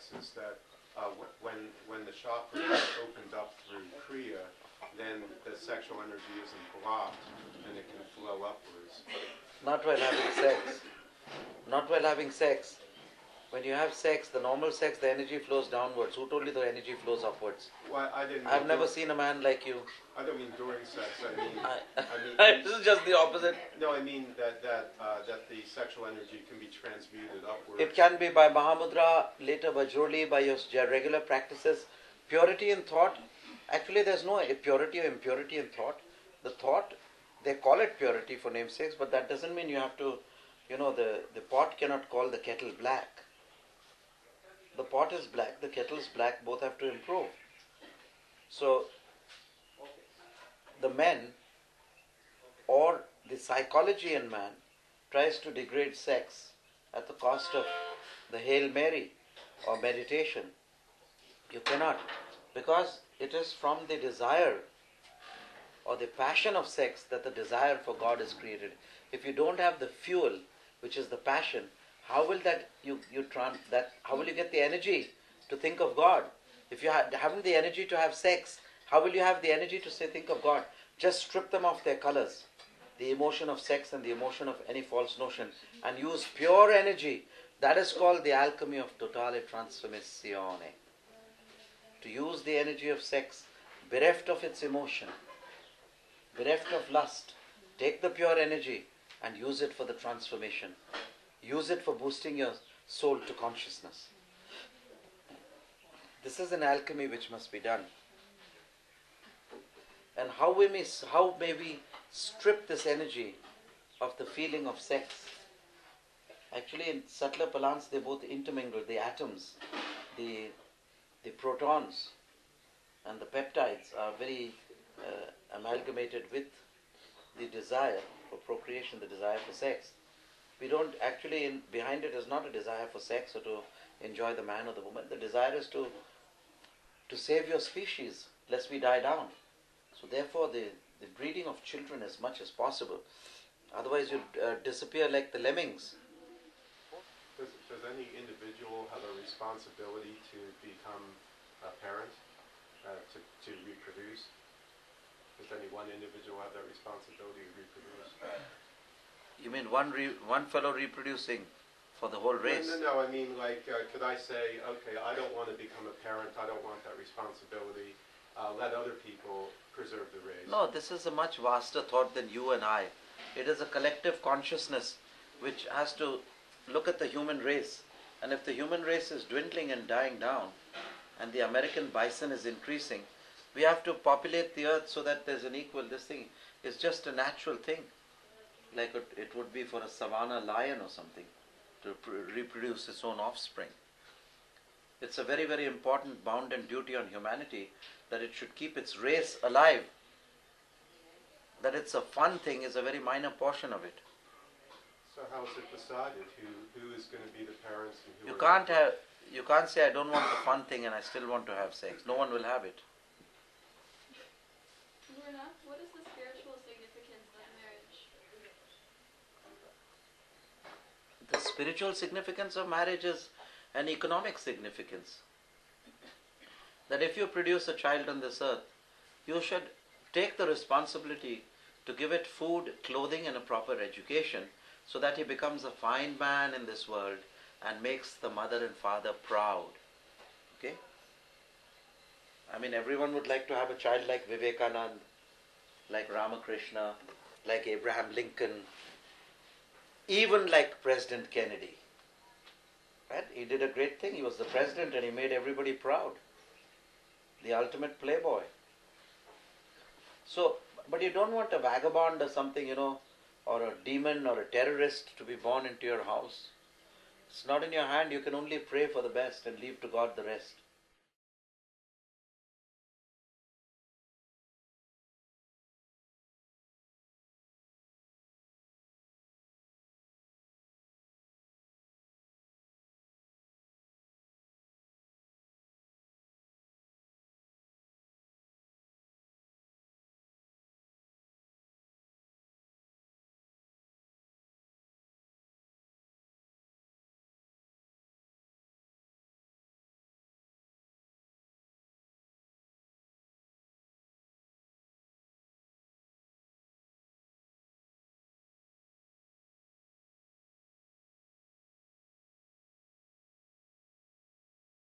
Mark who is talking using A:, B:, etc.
A: sex is that when the chakra is opened up through Kriya, then the sexual energy isn't blocked and it can flow upwards.
B: Not while having sex. Not while having sex. When you have sex, the normal sex, the energy flows downwards. Who told you the energy flows upwards?
A: Well,
B: I've never seen a man like you.
A: I don't mean during sex. I mean
B: this is just the opposite.
A: No, I mean that the sexual energy can be transmuted upwards.
B: It can be by Mahamudra, later Vajroli, by your regular practices. Purity in thought. Actually, there's no purity or impurity in thought. The thought, they call it purity for namesakes, but that doesn't mean you have to, the pot cannot call the kettle black. The pot is black, the kettle is black, both have to improve. So, the men or the psychology in man tries to degrade sex at the cost of the Hail Mary or meditation. You cannot, because it is from the desire or the passion of sex that the desire for God is created. If you don't have the fuel, which is the passion, how will how will you get the energy to think of God? If you haven't the energy to have sex, how will you have the energy to think of God? Just strip them of their colors, the emotion of sex and the emotion of any false notion, and use pure energy. That is called the alchemy of totale trasformazione. To use the energy of sex, bereft of its emotion, bereft of lust, take the pure energy and use it for the transformation. Use it for boosting your soul to consciousness. This is an alchemy which must be done. And how may we strip this energy of the feeling of sex? Actually, in subtler palans, they both intermingle. The atoms, the protons and the peptides are very amalgamated with the desire for procreation, the desire for sex. We don't actually, behind it is not a desire for sex or to enjoy the man or the woman. The desire is to save your species, lest we die down. So therefore the breeding of children as much as possible. Otherwise you disappear like the lemmings.
A: Does any individual have a responsibility to become a parent, to reproduce? Does any one individual have that responsibility to reproduce?
B: You mean one fellow reproducing for the whole race?
A: No. I mean, could I say, okay, I don't want to become a parent. I don't want that responsibility. Let other people preserve the race.
B: No, this is a much vaster thought than you and I. It is a collective consciousness which has to look at the human race. And if the human race is dwindling and dying down, and the American bison is increasing, we have to populate the earth so that there's an equal. This thing is just a natural thing. Like it would be for a savanna lion or something to reproduce its own offspring. It's a very, very important bounden duty on humanity that it should keep its race alive. That it's a fun thing is a very minor portion of it.
A: So how is it decided who is going to be the parents and who?
B: You can't say I don't want the fun thing and I still want to have sex. No one will have it.
C: What is the spiritual significance of marriage?
B: The spiritual significance of marriage is an economic significance. That if you produce a child on this earth, you should take the responsibility to give it food, clothing and a proper education so that he becomes a fine man in this world and makes the mother and father proud. Okay? I mean, everyone would like to have a child like Vivekananda, like Ramakrishna, like Abraham Lincoln, even like President Kennedy. Right? He did a great thing. He was the president and he made everybody proud. The ultimate playboy. So, but you don't want a vagabond or something, or a demon or a terrorist to be born into your house. It's not in your hand. You can only pray for the best and leave to God the rest.